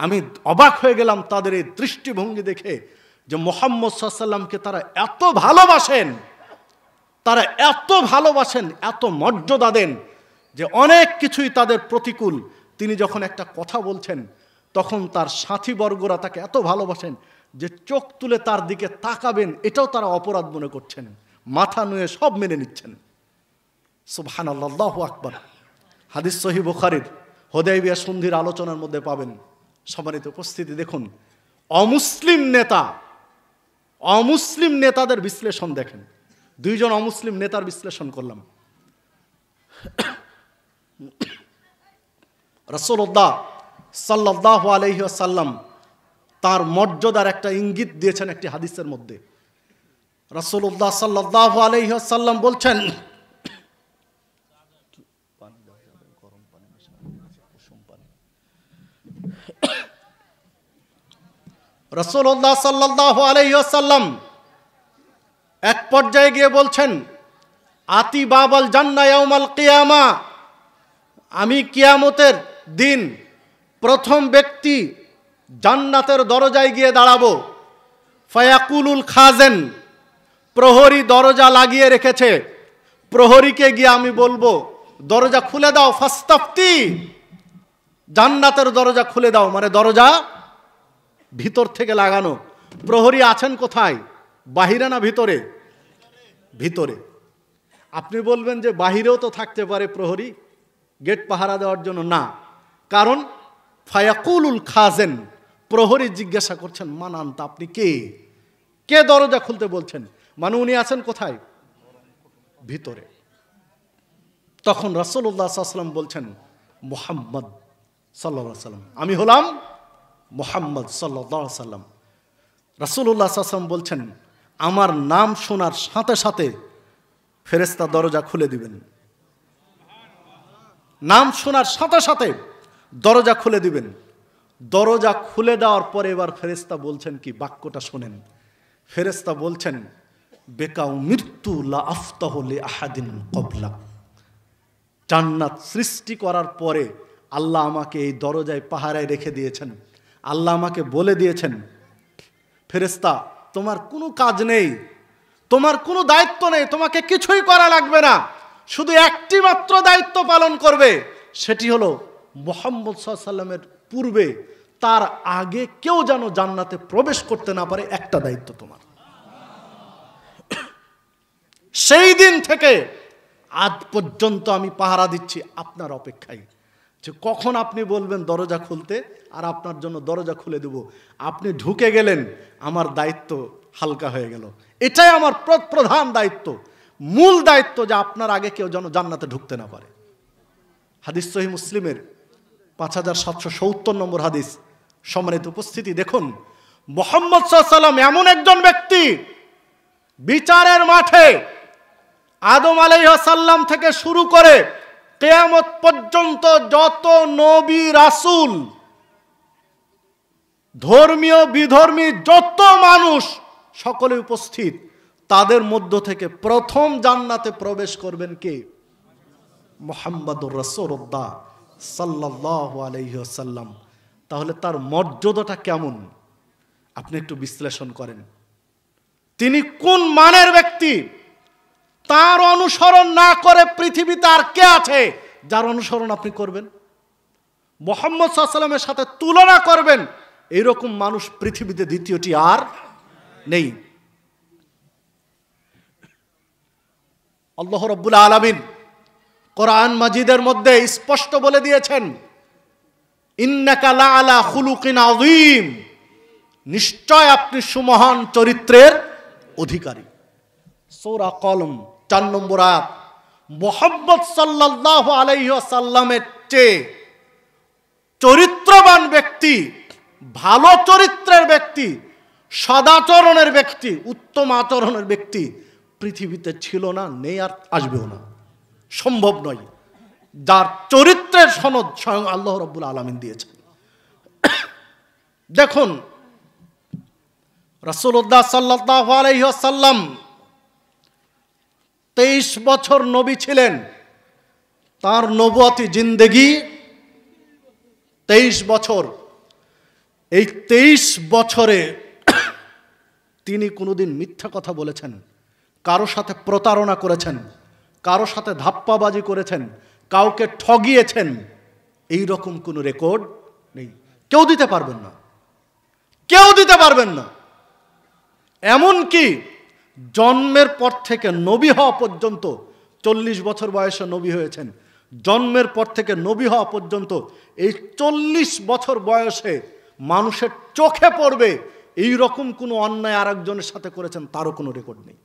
আমি অবাক হয়ে গেলাম তাদের এই দৃষ্টিভঙ্গি দেখে, যে মুহাম্মদ সাল্লাল্লাহু আলাইহি ওয়াসাল্লামকে তারা এত ভালোবাসেন, তারা এত ভালোবাসেন, এত মর্যাদা দেন, যে অনেক কিছুই তাদের প্রতিকূল। তিনি যখন একটা কথা বলছেন, তখন তার সাথীবর্গরা তাকে এত ভালোবাসেন যে চোখ তুলে তার দিকে তাকাবেন এটাও তারা অপরাধ মনে করছেন, মাথা নুয়ে সব মেনে নিচ্ছেন। সুবহানাল্লাহ, আল্লাহু আকবার। হাদিস সহিহ বুখারীর হুদায়বিয়া সন্ধির আলোচনার মধ্যে পাবেন। সম্মানিত উপস্থিতি, দেখুন অমুসলিম নেতাদের বিশ্লেষণ দেখেন। দুইজন অমুসলিম নেতার বিশ্লেষণ করলাম। রাসূলুল্লাহ সাল্লাল্লাহু আলাইহি ওয়াসাল্লাম তার মর্যাদার একটা ইঙ্গিত দিয়েছেন একটি হাদিসের মধ্যে। রাসূলুল্লাহ সাল্লাল্লাহু আলাইহি ওয়াসাল্লাম বলছেন, রাসূলুল্লাহ সাল্লাল্লাহু আলাইহি ওয়াসাল্লাম এক পর্যায়ে গিয়ে বলছেন, আতি বাবাল জান্নাহ ইয়াউমাল কিয়ামা, আমি কিয়ামতের দিন প্রথম ব্যক্তি জান্নাতের দরজায় গিয়ে দাঁড়াবো। ফায়াকুলুল খাজেন, প্রহরী দরজা লাগিয়ে রেখেছে, প্রহরীকে গিয়ে আমি বলবো দরজা খুলে দাও, ফাস্তাফতি, জান্নাতের দরজা খুলে দাও, মানে দরজা ভিতর থেকে লাগানো। প্রহরী আছেন কোথায়, বাহিরে না ভিতরে? ভিতরে। আপনি বলবেন যে বাহিরেও তো থাকতে পারে প্রহরী গেট পাহারা দেওয়ার জন্য। না, কারণ ফায়াকুলুল খাজেন, প্রহরী জিজ্ঞাসা করছেন, মান আনতা, আপনি কে? কে দরজা খুলতে বলছেন? মানে উনি আছেন কোথায়? ভিতরে। তখন রাসূলুল্লাহ সাল্লাল্লাহু আলাইহি ওয়াসাল্লাম বলছেন, মুহাম্মদ সাল্লাল্লাহু আলাইহি ওয়াসাল্লাম, আমি হলাম মুহাম্মদ সাল্লাল্লাহু আলাইহি ওয়াসাল্লাম। রাসূলুল্লাহ সাল্লাল্লাহু আলাইহি ওয়াসাল্লাম বলছেন, আমার নাম শোনার সাথে সাথে ফেরেশতা দরজা খুলে দিবেন। নাম শোনার সাথে সাথে দরজা খুলে দিবেন। দরজা খুলে দেওয়ার পরে এবার ফেরেশতা বলছেন কি, বাক্যটা শোনেন। ফেরেশতা বলছেন, বেকাউ মৃত্যু লা আফতাহু লি আহাদিন ক্বাবলা, জান্নাত সৃষ্টি করার পরে আল্লাহ আমাকে এই দরজায় পাহারায় রেখে দিয়েছেন। আল্লাহ আমাকে বলে দিয়েছেন, ফেরেশতা তোমার কোনো কাজ নেই, তোমার কোনো দায়িত্ব নেই, তোমাকে কিছুই করা লাগবে না, শুধু একটি মাত্র দায়িত্ব পালন করবে, সেটি হলো মুহাম্মদ সাল্লাল্লাহু আলাইহি ওয়াসাল্লামের পূর্বে তার আগে কেউ যেন জান্নাতে প্রবেশ করতে না পারে, একটা দায়িত্ব তোমার। সেই দিন থেকে আজ পর্যন্ত আমি পাহারা দিচ্ছি আপনার অপেক্ষায়, যে কখন আপনি বলবেন দরজা খুলতে, আর আপনার জন্য দরজা খুলে দেব। আপনি ঢুকে গেলেন, আমার দায়িত্ব হালকা হয়ে গেল। এটাই আমার প্রধান দায়িত্ব, মূল দায়িত্ব, যে আপনার আগে কেউ যেন জান্নাতে ঢুকতে না পারে। হাদিস সহিহ মুসলিমের 5770 নম্বর হাদিস। সম্মানিত উপস্থিতি, দেখুন মুহাম্মদ সাল্লাল্লাহু আলাইহি ওয়াসাল্লাম এমন একজন ব্যক্তি, বিচারের মাঠে আদম আলাইহিস সালাম থেকে শুরু করে কিয়ামত পর্যন্ত যত নবী রাসূল, ধর্মীয় বিধর্মী যত মানুষ সকলে উপস্থিত, তাদের মধ্য থেকে প্রথম জান্নাতে প্রবেশ করবেন কে? মুহাম্মাদুর রাসূলুল্লাহ সাল্লাল্লাহু আলাইহি ওয়াসাল্লাম। তাহলে তার মর্যাদাটা কেমন আপনি একটু বিশ্লেষণ করেন। তিনি কোন মানের ব্যক্তি? তার অনুসরণ না করে পৃথিবীতে আর কে আছে যার অনুসরণ আপনি করবেন? মুহাম্মদ সাল্লাল্লাহু আলাইহি ওয়াসাল্লামের সাথে তুলনা করবেন, এইরকম মানুষ পৃথিবীতে দ্বিতীয়টি আর নেই। আল্লাহ রাব্বুল আলামিন কোরআন মাজিদের মধ্যে স্পষ্ট বলে দিয়েছেন, ইন্নাকা লাআলা খুলুকিন আযীম, নিশ্চয় আপনি সুমহান চরিত্রের অধিকারী। সূরা কলম 4 নম্বর আয়াত। মুহাম্মদ সাল্লাল্লাহু আলাইহি ওয়াসাল্লামের চেয়ে চরিত্রবান ব্যক্তি, ভালো চরিত্রের ব্যক্তি, সদাচরণের ব্যক্তি, উত্তম আচরণের ব্যক্তি পৃথিবীতে ছিল না, নেই, আর আসবেও না, সম্ভব নয়, যার চরিত্রের সনদ স্বয়ং আল্লাহ রাব্বুল আলামিন দিয়েছেন। দেখুন রাসূলুল্লাহ সাল্লাল্লাহু আলাইহি ওয়াসাল্লাম 23 বছর নবী ছিলেন। তার নবুয়তি জিন্দেগি 23 বছর। এই 23 বছরে তিনি কোনোদিন মিথ্যা কথা বলেছেন, কারো সাথে প্রতারণা করেছেন, কারো সাথে ধাপ্পাবাজি করেছেন, কাউকে ঠগিয়েছেন, এই রকম কোনো রেকর্ড নেই। কেউ দিতে পারবেন না, কেউ দিতে পারবেন না। এমনকি জন্মের পর থেকে নবী হওয়া পর্যন্ত, 40 বছর বয়সে নবী হয়েছেন, জন্মের পর থেকে নবী হওয়া পর্যন্ত এই 40 বছর বয়সে মানুষের চোখে পড়বে এই রকম কোনো অন্যায় আরেকজনের সাথে করেছেন তারও কোনো রেকর্ড নেই।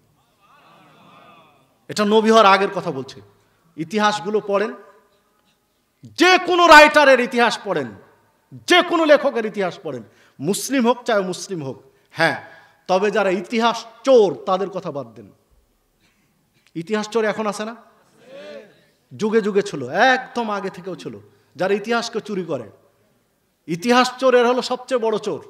এটা নবী হওয়ার আগের কথা বলছে। ইতিহাসগুলো পড়েন, যে কোনো রাইটারের ইতিহাস পড়েন, যে কোনো লেখকের ইতিহাস পড়েন, মুসলিম হোক চাই মুসলিম হোক। হ্যাঁ, তবে যারা ইতিহাস চোর তাদের কথা বাদ দেন। ইতিহাস চোর এখন আছে না? যুগে যুগে ছিল, একদম আগে থেকেও ছিল। যারা ইতিহাসকে চুরি করে, ইতিহাস চোরের হলো সবচেয়ে বড় চোর।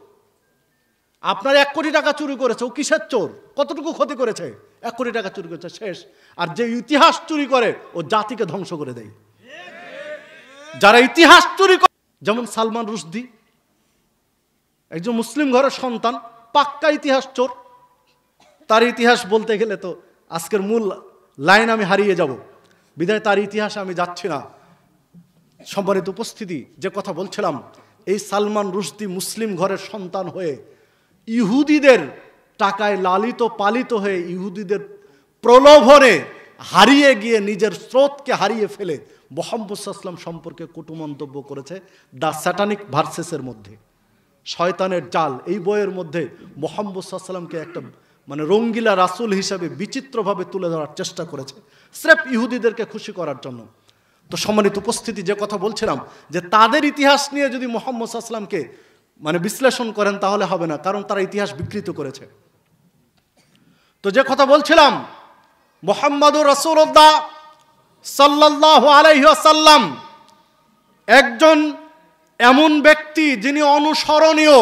আপনার 1 কোটি টাকা চুরি করেছে, ও কিসের চোর? কতটুকু ক্ষতি করেছে? 1 কোটি টাকা চুরি করেছে, শেষ। আর যে ইতিহাস চুরি করে ও জাতিকে ধ্বংস করে দেয়। যারা ইতিহাস চুরি করে, যেমন সালমান রুশদি, একজন মুসলিম ঘরের সন্তান, পাক্কা ইতিহাস চোর। তার ইতিহাস বলতে গেলে তো আজকের মূল লাইন আমি হারিয়ে যাব, বিধায় তার ইতিহাসে আমি যাচ্ছি না। সম্মানিত উপস্থিতি, যে কথা বলছিলাম, এই সালমান রুশদি মুসলিম ঘরের সন্তান হয়ে ইহুদিদের টাকায় লালিত পালিত হয়ে ইহুদিদের প্রলোভনে হারিয়ে গিয়ে নিজের স্রোতকে হারিয়ে ফেলে মুহাম্মদ সাল্লাল্লাহু আলাইহি ওয়াসাল্লাম সম্পর্কে কটু মন্তব্য করেছে দ্য স্যাটানিক ভার্সেসের মধ্যে। শয়তানের জাল এই বইয়ের মধ্যে মুহাম্মদ সাল্লাল্লাহু আলাইহি ওয়াসাল্লামকে একটা রঙ্গিলা রাসূল হিসাবে বিচিত্রভাবে তুলে ধরার চেষ্টা করেছে, স্রেফ ইহুদিদেরকে খুশি করার জন্য। তো সম্মানিত উপস্থিতি, যে কথা বলছিলাম, যে তাদের ইতিহাস নিয়ে যদি মুহাম্মদ সাল্লাল্লাহু আলাইহি ওয়াসাল্লামকে বিশ্লেষণ করেন তাহলে হবে না, কারণ তারা ইতিহাস বিকৃত করেছে। তো যে কথা বলছিলাম, মুহাম্মাদুর রাসূলুল্লাহ সাল্লাল্লাহু আলাইহি ওয়াসাল্লাম একজন এমন ব্যক্তি যিনি অনুসরণীয়,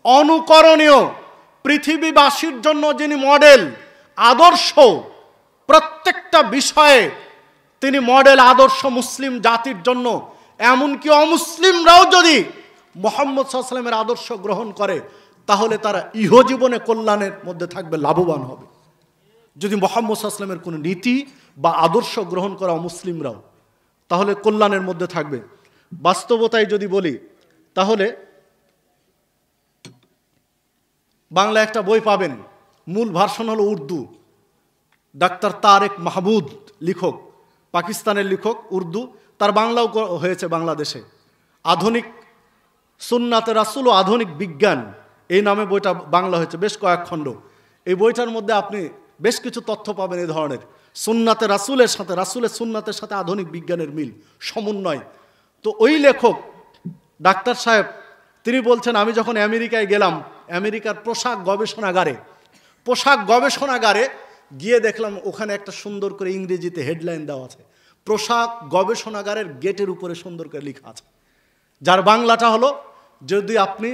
অনুকরণীয়, পৃথিবীবাসীর জন্য যিনি মডেল, আদর্শ। প্রত্যেকটা বিষয়ে তিনি মডেল, আদর্শ মুসলিম জাতির জন্য। এমনকি অমুসলিমরাও যদি মুহাম্মদ সাল্লাল্লাহু আলাইহি ওয়াসাল্লামের আদর্শ গ্রহণ করে তাহলে তারা ইহজীবনে কল্যাণের মধ্যে থাকবে, লাভবান হবে। যদি মুহাম্মদ সাল্লাল্লাহু আলাইহি ওয়াসাল্লামের কোনো নীতি বা আদর্শ গ্রহণ করা অমুসলিমরাও, তাহলে কল্যাণের মধ্যে থাকবে। বাস্তবতায় যদি বলি, তাহলে বাংলা একটা বই পাবেন, মূল ভার্সন হলো উর্দু, ডাক্তার তারেক মাহমুদ লেখক, পাকিস্তানের লেখক, উর্দু, তার বাংলাও হয়েছে বাংলাদেশে। আধুনিক সুন্নাতে রাসূল ও আধুনিক বিজ্ঞান এই নামে বইটা বাংলা হয়েছে, বেশ কয়েক খণ্ড। এই বইটার মধ্যে আপনি বেশ কিছু তথ্য পাবেন এই ধরনের, সুন্নাতে রাসূলের সাথে, রাসূলের সুন্নাতের সাথে আধুনিক বিজ্ঞানের মিল, সমন্বয়। তো ওই লেখক ডাক্তার সাহেব তিনি বলছেন, আমি যখন আমেরিকায় গেলাম, আমেরিকার পোশাক গবেষণাগারে গিয়ে দেখলাম ওখানে একটা সুন্দর করে ইংরেজিতে হেডলাইন দেওয়া আছে, পোশাক গবেষণাগারের গেটের উপরে সুন্দর করে লেখা আছে, যার বাংলাটা হলো, যদি আপনি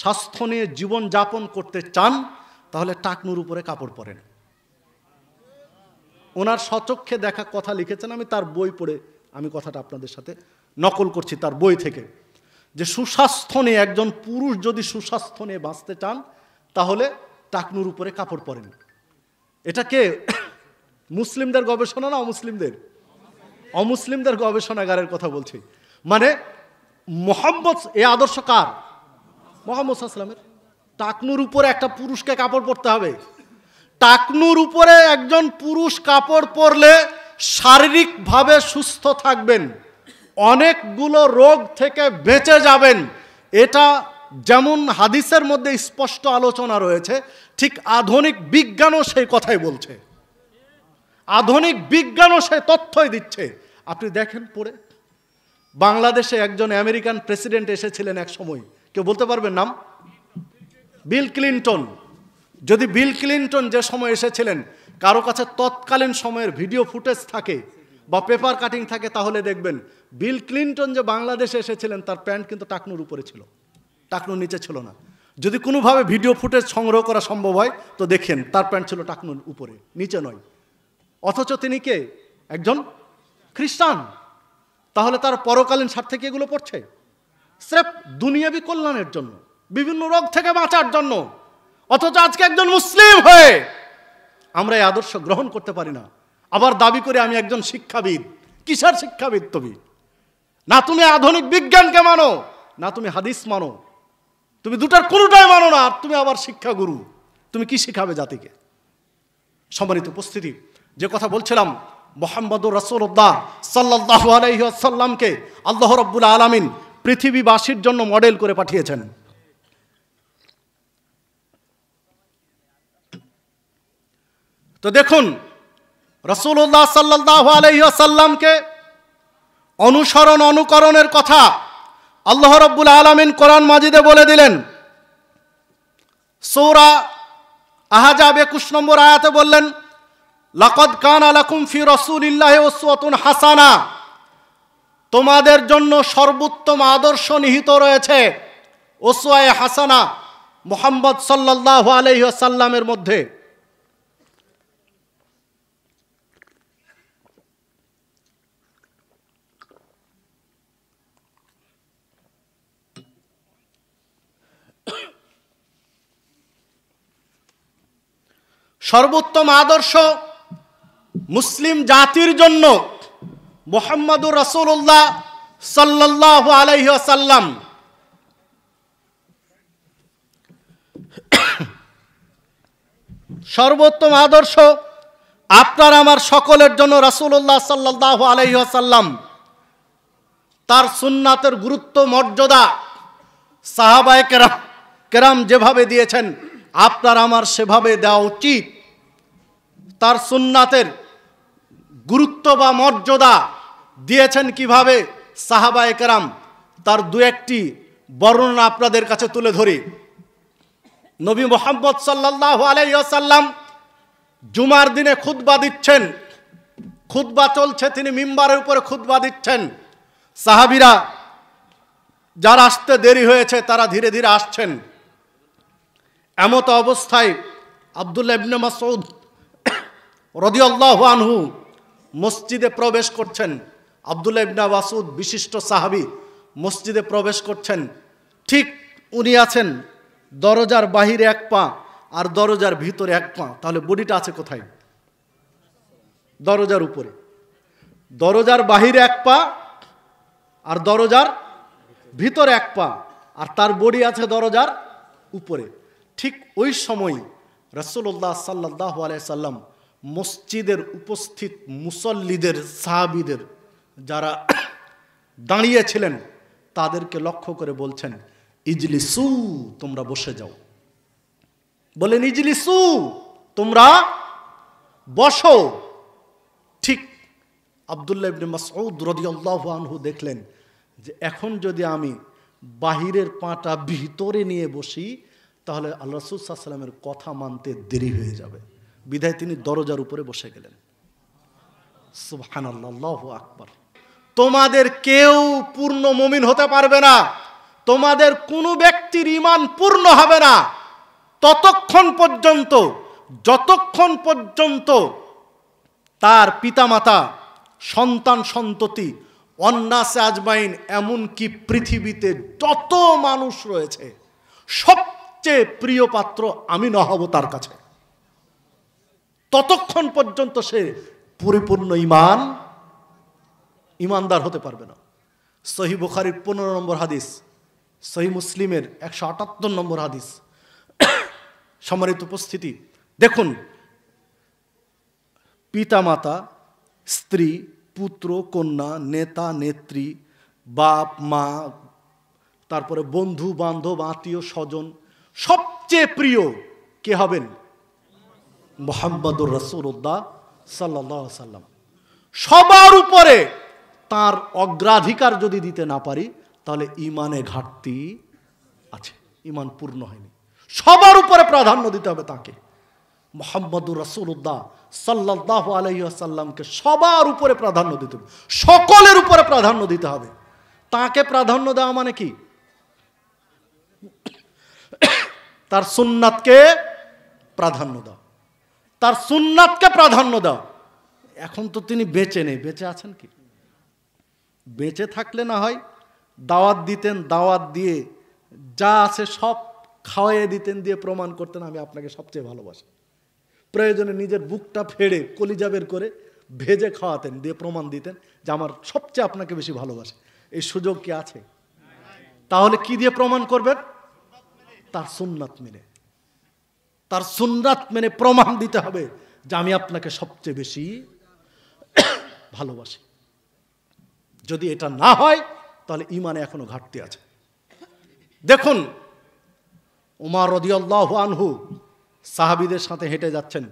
স্বাস্থ্য নিয়ে জীবন যাপন করতে চান তাহলে টাকনুর উপরে কাপড় পরেন। ওনার স্বচক্ষে দেখা কথা লিখেছেন, আমি তার বই পড়ে আমি কথাটা আপনাদের সাথে নকল করছি তার বই থেকে, যে সুস্বাস্থ্য নিয়ে, একজন পুরুষ যদি সুস্বাস্থ্য নিয়ে বাঁচতে চান তাহলে টাকনুর উপরে কাপড় পরেন। এটা কে? মুসলিমদের গবেষণা না অমুসলিমদের? অমুসলিমদের গবেষণাগারের কথা বলছি। মানে মুহাম্মদ, এই আদর্শ কার? মুহাম্মদ সাল্লাল্লাহু আলাইহি ওয়াসাল্লামের। টাকনুর উপরে একটা পুরুষকে কাপড় পরতে হবে। টাকনুর উপরে একজন পুরুষ কাপড় পরলে শারীরিকভাবে সুস্থ থাকবেন, অনেকগুলো রোগ থেকে বেঁচে যাবেন। এটা যেমন হাদিসের মধ্যে স্পষ্ট আলোচনা রয়েছে, ঠিক আধুনিক বিজ্ঞানও সেই কথাই বলছে, আধুনিক বিজ্ঞানও সেই তথ্যই দিচ্ছে। আপনি দেখেন পড়ে, বাংলাদেশে একজন আমেরিকান প্রেসিডেন্ট এসেছিলেন এক সময়, কেউ বলতে পারবেন নাম? Bill Clinton. যদি বিল ক্লিনটন যে সময় এসেছিলেন কারো কাছে তৎকালীন সময়ের ভিডিও ফুটেজ থাকে বা পেপার কাটিং থাকে, তাহলে দেখবেন বিল ক্লিনটন যে বাংলাদেশে এসেছিলেন তার প্যান্ট কিন্তু টাকনুর উপরে ছিল, টাকনুর নিচে ছিল না। যদি কোনোভাবে ভিডিও ফুটেজ সংগ্রহ করা সম্ভব হয় তো দেখেন তার প্যান্ট ছিল টাকনুর উপরে, নিচে নয়। অথচ তিনি কে? একজন খ্রিস্টান। তাহলে তার পরকালীন স্বার্থে কি এগুলো পড়ছে? স্রেফ দুনিয়াবি কল্যাণের জন্য, বিভিন্ন রোগ থেকে বাঁচার জন্য। অথচ আজকে একজন মুসলিম হয়ে আমরা এই আদর্শ গ্রহণ করতে পারি না। আবার দাবি করে আমি একজন শিক্ষাবিদ। কিসের শিক্ষাবিদ তুমি? না তুমি আধুনিক বিজ্ঞানকে মানো, না তুমি হাদিস মানো, তুমি দুটার কোনোটাই মানো না, আর তুমি আবার শিক্ষাগুরু। তুমি কি শিখাবে জাতিকে? সম্মানিত উপস্থিতি, যে কথা বলছিলাম, মুহাম্মদুর রাসূলুল্লাহ সাল্লাল্লাহু আলাইহি ওয়াসাল্লামকে আল্লাহ রাব্বুল আলামিন পৃথিবীবাসীর জন্য মডেল করে পাঠিয়েছেন। তো দেখুন, রাসূলুল্লাহ সাল্লাল্লাহু আলাইহি ওয়াসাল্লামকে অনুসরণ অনুকরণের কথা আল্লাহ রাব্বুল আলামিন কোরআন মাজিদে বলে দিলেন। সূরা আহজাব 21 নম্বর আয়াতে বললেন, লাকাদ কানা লাকুম ফি রাসূলিল্লাহি উসওয়াতুন হাসানা, তোমাদের জন্য সর্বোত্তম আদর্শ নিহিত রয়েছে উসওয়ায়ে হাসানা মুহাম্মদ সাল্লাল্লাহু আলাইহি ওয়াসাল্লামের মধ্যে। সর্বোত্তম আদর্শ মুসলিম জাতির জন্য মুহাম্মদুর রাসূলুল্লাহ সাল্লাল্লাহু আলাইহি ওয়াসাল্লাম। সর্বোত্তম আদর্শ আপনার আমার সকলের জন্য রাসূলুল্লাহ সাল্লাল্লাহু আলাইহি ওয়াসাল্লাম। তার সুন্নাতের গুরুত্ব মর্যাদা সাহাবায়ে কেরাম যেভাবে দিয়েছেন, আপনার আমার সেভাবে দেওয়া উচিত। তার সুন্নাতের গুরুত্ব বা মর্যাদা দিয়েছেন কিভাবে সাহাবায়ে কেরাম, তার দু একটি বর্ণনা আপনাদের কাছে তুলে ধরি। নবী মুহাম্মদ সাল্লাল্লাহু আলাইহি ওয়াসাল্লাম জুমার দিনে খুতবা দিচ্ছেন, খুতবা চলছে, তিনি মিম্বারের উপরে খুতবা দিচ্ছেন। সাহাবীরা যার আসতে দেরি হয়েছে তারা ধীরে ধীরে আসছেন। এমত অবস্থায় আব্দুল্লাহ ইবনে মাসউদ রাদিয়াল্লাহু আনহু মসজিদে প্রবেশ করছেন। আব্দুল্লাহ ইবনে মাসউদ বিশিষ্ট সাহাবী, মসজিদে প্রবেশ করছেন। ঠিক উনি আছেন দরজার বাহিরে এক পা আর দরজার ভিতরে এক পা। তাহলে বডিটা আছে কোথায়? দরজার উপরে। দরজার বাহিরে এক পা আর দরজার ভিতরে এক পা, আর তার বডি আছে দরজার উপরে। ঠিক ওই সময় রাসূলুল্লাহ সাল্লাল্লাহু আলাইহি সাল্লাম মসজিদের উপস্থিত মুসল্লিদের, সাহাবীদের যারা দাঁড়িয়েছিলেন তাদেরকে লক্ষ্য করে বলছেন, ইজলিসু, তোমরা বসে যাও। বলেন ইজলিসু, তোমরা বসো। ঠিক আব্দুল্লাহ ইবনে মাসউদ রাদিয়াল্লাহু আনহু দেখলেন যে এখন যদি আমি বাহিরের পাটা ভিতরে নিয়ে বসি তাহলে আল্লাহ রাসূল সাল্লাল্লাহু আলাইহি ওয়াসাল্লামের কথা মানতে দেরি হয়ে যাবে। বিধায় তিনি দরজার উপরে বসে গেলেন। সুবহানাল্লাহ, আল্লাহু আকবার। তোমাদের কেউ পূর্ণ মুমিন হতে পারবে না, তোমাদের কোনো ব্যক্তির ঈমান পূর্ণ হবে না ততক্ষণ পর্যন্ত যতক্ষণ পর্যন্ত তার পিতামাতা, সন্তান সন্ততি, অন্নাসে আজমাইন, এমনকি পৃথিবীতে যত মানুষ রয়েছে সবচেয়ে প্রিয় পাত্র আমি না হব তার কাছে, ততক্ষণ পর্যন্ত সে পরিপূর্ণ ইমানদার হতে পারবে না। সহিহ বুখারীর 15 নম্বর হাদিস, সহিহ মুসলিমের 178 নম্বর হাদিস। সম্মানিত উপস্থিতি, দেখুন, পিতামাতা, স্ত্রী, পুত্র, কন্যা, নেতা নেত্রী, বাপ মা, তারপরে বন্ধু বান্ধব, আত্মীয় স্বজন, সবচেয়ে প্রিয় কে হবেন? মুহাম্মদুর রাসূলুল্লাহ সাল্লাল্লাহু আলাইহি সাল্লাম। সবার উপরে তার অগ্রাধিকার যদি দিতে না পারি তাহলে ঈমানে ঘাটতি আছে, ঈমান পূর্ণ হয়নি। সবার উপরে প্রাধান্য দিতে হবে তাকে, মুহাম্মদুর রাসূলুল্লাহ সাল্লাল্লাহু আলাইহি ওয়াসাল্লামকে সবার উপরে প্রাধান্য দিতে হবে, সকলের উপরে প্রাধান্য দিতে হবে। তাকে প্রাধান্য দেওয়া মানে কি? তার সুন্নাতকে প্রাধান্য দাও, তার সুন্নাতকে প্রাধান্য দাও। এখন তো তিনি বেঁচে নেই, বেঁচে আছেন কি? বেঁচে থাকলে না হয় দাওয়াত দিতেন, দাওয়াত দিয়ে যা আছে সব খাওয়াইয়ে দিতেন, দিয়ে প্রমাণ করতেন আমি আপনাকে সবচেয়ে ভালোবাসি। প্রয়োজনে নিজের বুকটা ফেড়ে কলিজা বের করে ভেজে খাওয়াতেন, দিয়ে প্রমাণ দিতেন যে আমার সবচেয়ে আপনাকে বেশি ভালোবাসে। এই সুযোগ কি আছে? তাহলে কি দিয়ে প্রমাণ করবেন? তার সুন্নাত মেনে, তার সুন্নাত মেনে প্রমাণ দিতে হবে যে আমি আপনাকে সবচেয়ে বেশি ভালোবাসি। যদি এটা না হয় তাহলে ঈমানে এখনো ঘাটতি আছে। দেখুন, উমর রাদিয়াল্লাহু আনহু সাহাবীদের সাথে হেঁটে যাচ্ছেন,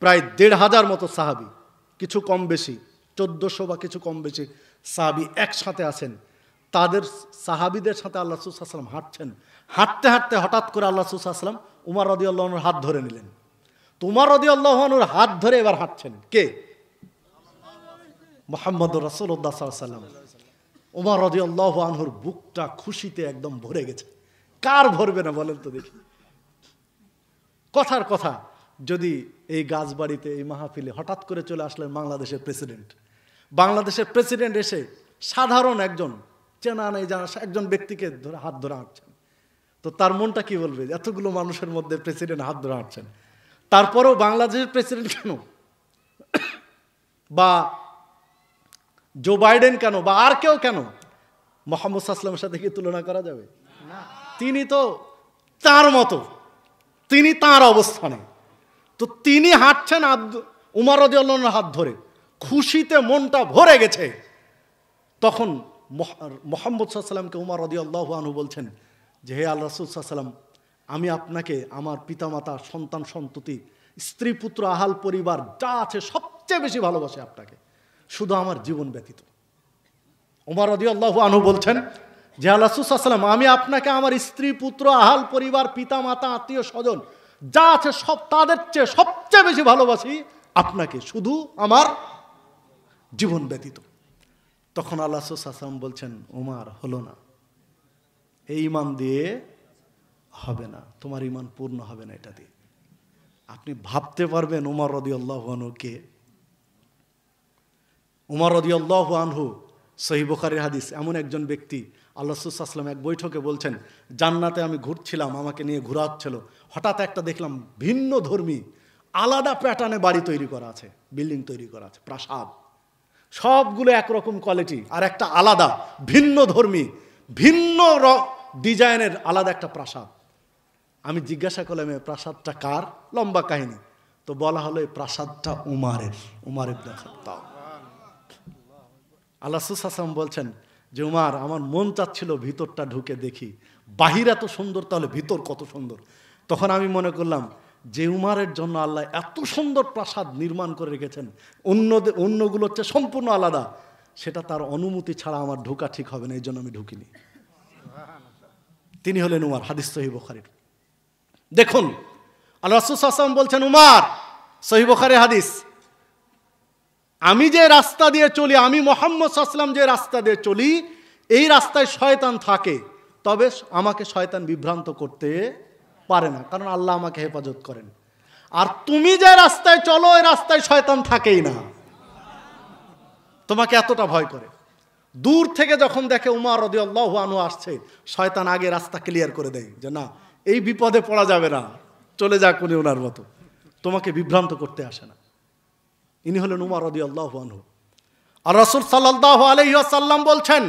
প্রায় ১৫০০ মতো সাহাবী, কিছু কম বেশি ১৪০০ বা কিছু কম বেশি সাহাবী একসাথে আছেন। তাদের সাহাবীদের সাথে আল্লাহ রাসূল সাল্লাল্লাহু আলাইহি ওয়াসাল্লাম হাঁটছেন। হাঁটতে হাঁটতে হঠাৎ করে আল্লাহ রাসূল সাল্লাল্লাহু আলাইহি ওয়াসাল্লাম উমর রাদিয়াল্লাহু আনহুর হাত ধরে নিলেন। তো উমর রাদিয়াল্লাহু আনহুর হাত ধরে এবার হাঁটছেন কে? মুহাম্মদুর রাসূলুল্লাহ সাল্লাল্লাহু আলাইহি ওয়াসাল্লাম। উমর রাদিয়াল্লাহু আনহুর বুকটা খুশিতে একদম ভরে গেছে। কার ভরবে না বলেন তো দেখি? কথার কথা, যদি এই গাছবাড়িতে এই মাহফিলে হঠাৎ করে চলে আসলেন বাংলাদেশের প্রেসিডেন্ট, বাংলাদেশের প্রেসিডেন্ট এসে সাধারণ একজন চেনা নেই জানা একজন ব্যক্তিকে ধরে হাত ধরে হাঁটছেন, তো তার মনটা কি বলবে? এতগুলো মানুষের মধ্যে প্রেসিডেন্ট হাত ধরে হাঁটছেন। তারপরেও বাংলাদেশের প্রেসিডেন্ট কেন, বা জো বাইডেন কেন, বা আর কেউ কেন, মুহাম্মদ সাল্লাল্লাহু আলাইহি ওয়াসাল্লামের সাথে কি তুলনা করা যাবে? তিনি তো তার মতো, তিনি তার অবস্থানে, তো তিনি হাঁটছেন উমর রাদিয়াল্লাহু আনহুর হাত ধরে, খুশিতে মনটা ভরে গেছে। তখন মুহাম্মদ সাল্লাল্লাহু আলাইহি ওয়াসাল্লামকে উমর রাদিয়াল্লাহু আনহু বলছেন যে হে আল্লাহর রাসূল সাল্লাল্লাহু আলাইহি ওয়াসাল্লাম, আমি আপনাকে আমার পিতামাতা, সন্তান সন্ততি, স্ত্রী পুত্র আহাল পরিবার যা আছে সবচেয়ে বেশি ভালোবাসি আপনাকে, শুধু আমার জীবন ব্যতীত। উমর রাদিয়াল্লাহু আনহু বলছেন যে আল্লাহর রাসূল সাল্লাল্লাহু আলাইহি ওয়াসাল্লাম, আমি আপনাকে আমার স্ত্রী পুত্র আহাল পরিবার পিতা মাতা আত্মীয় স্বজন যা আছে সব তাদের চেয়ে সবচেয়ে বেশি ভালোবাসি আপনাকে, শুধু আমার জীবন ব্যতীত। তখন আল্লাহ রাসূল সাল্লাল্লাহু আলাইহি ওয়াসাল্লাম বলছেন, উমর হলো না, এই ঈমান দিয়ে হবে না, তোমার ঈমান পূর্ণ হবে না এটা দিয়ে। আপনি ভাবতে পারবেন উমর রাদিয়াল্লাহু আনহু কে? উমর রাদিয়াল্লাহু আনহু সহিহ বুখারীর হাদিস, এমন একজন ব্যক্তি, আল্লাহ রাসূল সাল্লাল্লাহু আলাইহি ওয়াসাল্লাম এক বৈঠকে বলছেন, জান্নাতে আমি ঘুরছিলাম, আমাকে নিয়ে ঘোরা হচ্ছিল, হঠাৎ একটা দেখলাম ভিন্ন ধর্মী আলাদা প্যাটার্নে বাড়ি তৈরি করা আছে, বিল্ডিং তৈরি করা আছে, প্রাসাদ, সবগুলো একরকম কোয়ালিটি, আর একটা আলাদা ভিন্ন ধর্মী ভিন্ন ডিজাইনের আলাদা একটা প্রাসাদ। আমি জিজ্ঞাসা করলাম এই প্রাসাদটা কার? লম্বা কাহিনী, তো বলা হলো এই প্রাসাদটা উমারের, উমর ইবনে খাত্তাব। আল্লাহ রাসূল সাল্লাল্লাহু আলাইহি ওয়াসাল্লাম বলছেন যে উমর, আমার মন চাচ্ছিল ভিতরটা ঢুকে দেখি, বাহির এত সুন্দর, তাহলে ভিতর কত সুন্দর। তখন আমি মনে করলাম যে উমারের জন্য আল্লাহ এত সুন্দর প্রাসাদ নির্মাণ করে রেখেছেন, অন্যগুলোর চেয়ে সম্পূর্ণ আলাদা, সেটা তার অনুমতি ছাড়া আমার ঢোকা ঠিক হবে না, এই জন্য আমি ঢুকিনি। তিনি হলেন উমর, হাদিস সহিহ বুখারীর। দেখুন আল্লাহ রাসূল সাল্লাল্লাহু আলাইহি ওয়াসাল্লাম বলছেন, উমর, সহিহ বুখারীর হাদিস, আমি যে রাস্তা দিয়ে চলি, আমি মুহাম্মদ সাল্লাল্লাহু আলাইহি ওয়াসাল্লাম যে রাস্তা দিয়ে চলি, এই রাস্তায় শয়তান থাকে, তবে আমাকে শয়তান বিভ্রান্ত করতে পারে না, কারণ আল্লাহ আমাকে হেফাজত করেন। আর তুমি যে রাস্তায় চলো, ওই রাস্তায় শয়তান থাকেই না, তোমাকে এতটা ভয় করে। দূর থেকে যখন দেখে উমর রাদিয়াল্লাহু আনহু আসছে, শয়তান আগে রাস্তা ক্লিয়ার করে দেয় যে না, এই বিপদে পড়া যাবে না, চলে যাক উনি ওনার মতো, তোমাকে বিভ্রান্ত করতে আসে না। ইনি হলেন উমর রাদিয়াল্লাহু আনহু। আর রাসূল সাল্লাল্লাহু আলাইহি ওয়াসাল্লাম বলছেন,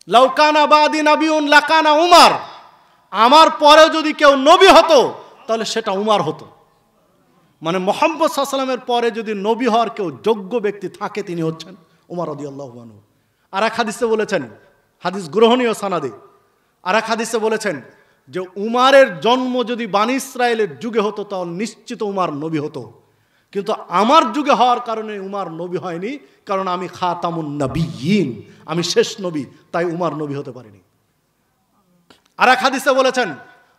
লাউ কানা বাদি নাবিয়ুন লাকানা উমর, আমার পরে যদি কেউ নবী হতো তাহলে সেটা উমর হতো। মানে মুহাম্মদ সাল্লাল্লাহু আলাইহি ওয়াসাল্লামের পরে যদি নবী হওয়ার কেউ যোগ্য ব্যক্তি থাকে, তিনি হচ্ছেন উমর রাদিয়াল্লাহু আনহু। আর এক হাদিসে বলেছেন, হাদিস গ্রহণীয় সানাদে, আর এক হাদিসে বলেছেন যে উমারের জন্ম যদি বানী ইসরায়েলের যুগে হতো তাহলে নিশ্চিত উমর নবী হতো, কিন্তু আমার যুগে হওয়ার কারণে উমর নবী হয়নি, কারণ আমি খাতামুন নবিয়্যিন, আমি শেষ নবী, তাই উমর নবী হতে পারেনি। আর এক হাদিসে বলেছেন,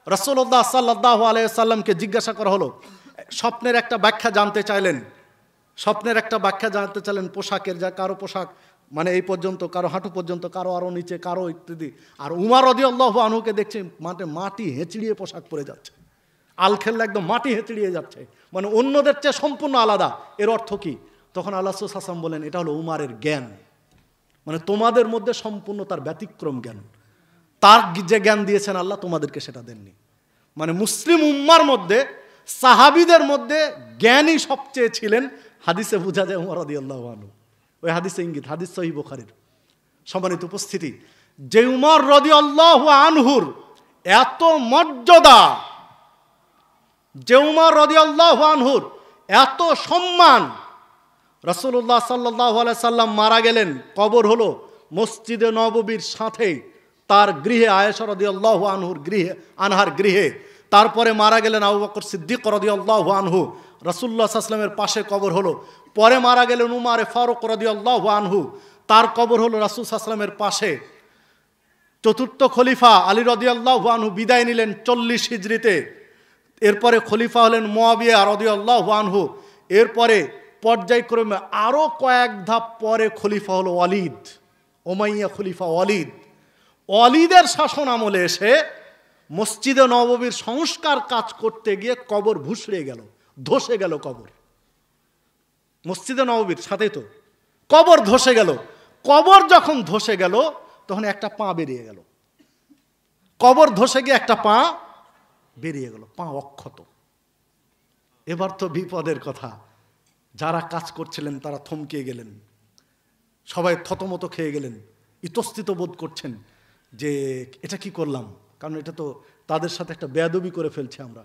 রাসূলুল্লাহ সাল্লাল্লাহু আলাইহি ওয়াসাল্লামকে জিজ্ঞাসা করা হলো, স্বপ্নের একটা ব্যাখ্যা জানতে চাইলেন, স্বপ্নের একটা ব্যাখ্যা জানতে চাইলেন পোশাকের, যা কারো পোশাক মানে এই পর্যন্ত, কারো হাঁটু পর্যন্ত, কারো আরো নিচে, কারো ইত্যাদি। আর উমর রাদিয়াল্লাহু আনহুকে দেখছি মাটি হেঁচড়িয়ে পোশাক পরে যাচ্ছে, আল খেললে একদম মাটি হেঁচড়িয়ে যাচ্ছে, মানে অন্যদের চেয়ে সম্পূর্ণ আলাদা। এর অর্থ কি? তখন আল্লাহ রাসূল সাল্লাল্লাহু আলাইহি ওয়াসাল্লাম বলেন, এটা হলো উমারের জ্ঞান, মানে তোমাদের মধ্যে সম্পূর্ণ তার ব্যতিক্রম জ্ঞান, তার যে জ্ঞান দিয়েছেন আল্লাহ তোমাদেরকে সেটা দেননি। মানে মুসলিম উম্মার মধ্যে সাহাবীদের মধ্যে জ্ঞানী সবচেয়ে ছিলেন। হাদিসে বোঝা যায় উমর রাদিয়াল্লাহু আনহু, ওই হাদিসে ইঙ্গিত, হাদিস সহিহ বুখারীর। সম্মানিত উপস্থিতি, যে উমর রাদিয়াল্লাহু আনহুর এত মর্যাদা, যে উমর রাদিয়াল্লাহু আনহুর এত সম্মান, রাসূলুল্লাহ সাল্লাল্লাহু আলাইহি সাল্লাম মারা গেলেন, কবর হলো মসজিদে নববীর সাথেই তার গৃহে, আয়েশা রাদিয়াল্লাহু আনহার গৃহে। তারপরে মারা গেলেন আবু বকর সিদ্দিক রাদিয়াল্লাহু আনহু, রাসূলুল্লাহ সাল্লাল্লাহু আলাইহি ওয়াসাল্লামের পাশে কবর হলো। পরে মারা গেলেন উমর ফারুক রাদিয়াল্লাহু আনহু, তার কবর হলো রাসূল সাল্লাল্লাহু আলাইহি ওয়াসাল্লামের পাশে। চতুর্থ খলিফা আলী রাদিয়াল্লাহু আনহু বিদায় নিলেন 40 হিজরিতে। এরপরে খলিফা হলেন মুয়াবিয়া রাদিয়াল্লাহু আনহু। এরপরে পর্যায়ক্রমে আরও কয়েক ধাপ পরে খলিফা হলো ওয়ালিদ, উমাইয়া খলিফা ওয়ালিদ। ওয়ালিদের শাসন আমলে এসে মসজিদে নববীর সংস্কার কাজ করতে গিয়ে কবর ভুসড়ে গেল, ধসে গেল কবর। মসজিদে নববীর সাথে তো কবর ধসে গেল। কবর যখন ধসে গেল তখন একটা পা বেরিয়ে গেল। কবর ধসে গিয়ে একটা পা বেরিয়ে গেল, পা অক্ষত। এবার তো বিপদের কথা। যারা কাজ করছিলেন তারা থমকে গেলেন, সবাই থতমত খেয়ে গেলেন, ইতস্তত বোধ করছেন যে এটা কি করলাম, কারণ এটা তো তাদের সাথে একটা বেয়াদবি করে ফেলছে আমরা।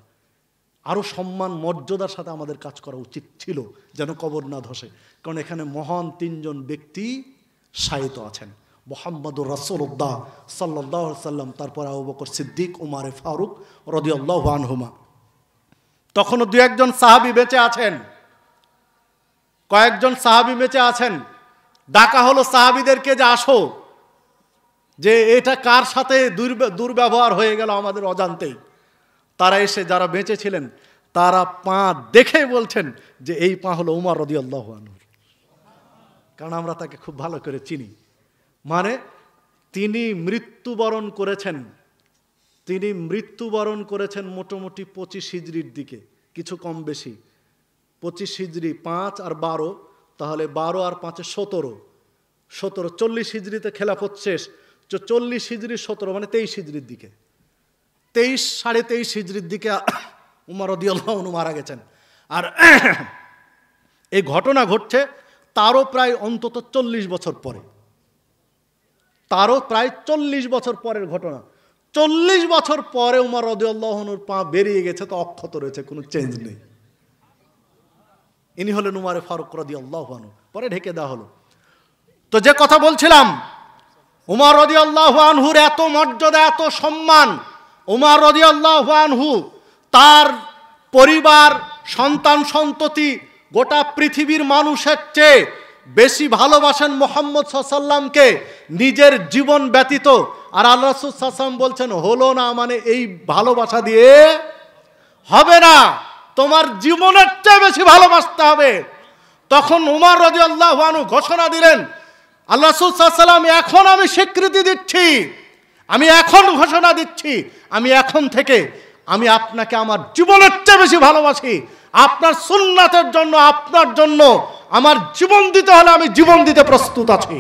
আরও সম্মান মর্যাদার সাথে আমাদের কাজ করা উচিত ছিল, যেন কবর না ধসে। কারণ এখানে মহান 3 জন ব্যক্তি শায়িত আছেন, মুহাম্মদুর রাসূলুল্লাহ সাল্লাল্লাহু আলাইহি সাল্লাম, তারপর আবু বকর সিদ্দিক, উমর ফারুক রাদিয়াল্লাহু আনহুমা। তখনও 2-1 জন সাহাবী বেঁচে আছেন, কয়েকজন সাহাবী বেঁচে আছেন। ডাকা হলো সাহাবীদেরকে যে আসো, যে এটা কার সাথে দুর্ব্যবহার হয়ে গেল আমাদের অজান্তেই। তারা এসে, যারা বেঁচে ছিলেন তারা পা দেখে বলছেন যে এই পা হলো উমর রাদিয়াল্লাহু আনহু, কারণ আমরা তাকে খুব ভালো করে চিনি। মানে তিনি মৃত্যুবরণ করেছেন, মোটামুটি 25 হিজরির দিকে, কিছু কম বেশি। 25 হিজরি 5 আর 12, তাহলে 12 আর 5 17, 40 হিজরিতে খেলাফত শেষ। 40 হিজরি 17 মানে 23 হিজরির দিকে, 23-23.5 হিজরির দিকে উমর রাদিয়াল্লাহু আনহু মারা গেছেন। আর এই ঘটনা ঘটছে তারও প্রায় অন্তত 40 বছর পরে, তারও প্রায় 40 বছর পরের ঘটনা। 40 বছর পরে উমর রাদিয়াল্লাহু আনহুর পা বেরিয়ে গেছে, তো অক্ষত রয়েছে, কোনো চেঞ্জ নেই। ইনি হলেন উমর ফারুক রাদিয়াল্লাহু আনহু, পরে ঢেকে দেওয়া হলো। তো যে কথা বলছিলাম, উমর রাদিয়াল্লাহু আনহুর এত মর্যাদা, এত সম্মান। উমর রাদিয়াল্লাহু আনহু তার পরিবার, সন্তান সন্ততি, গোটা পৃথিবীর মানুষের চেয়ে বেশি ভালোবাসেন মুহাম্মদ সাল্লাল্লাহু আলাইহি ওয়াসাল্লামকে নিজের জীবন ব্যতীত। আর আল্লাহ রাসূল সাল্লাল্লাহু আলাইহি ওয়াসাল্লাম বলছেন, হলো না, মানে এই ভালোবাসা দিয়ে হবে না, তোমার জীবনের চেয়ে বেশি ভালোবাসতে হবে। তখন উমর রাদিয়াল্লাহু আনহু ঘোষণা দিলেন, আল্লাহ রাসূল সাল্লাল্লাহু আলাইহি ওয়াসাল্লাম, এখন আমি স্বীকৃতি দিচ্ছি, আমি এখন ঘোষণা দিচ্ছি, আমি এখন থেকে আমি আপনাকে আমার জীবনের চেয়ে বেশি ভালোবাসি। আপনার সুন্নাতের জন্য, আপনার জন্য আমার জীবন দিতে হলে আমি জীবন দিতে প্রস্তুত আছি।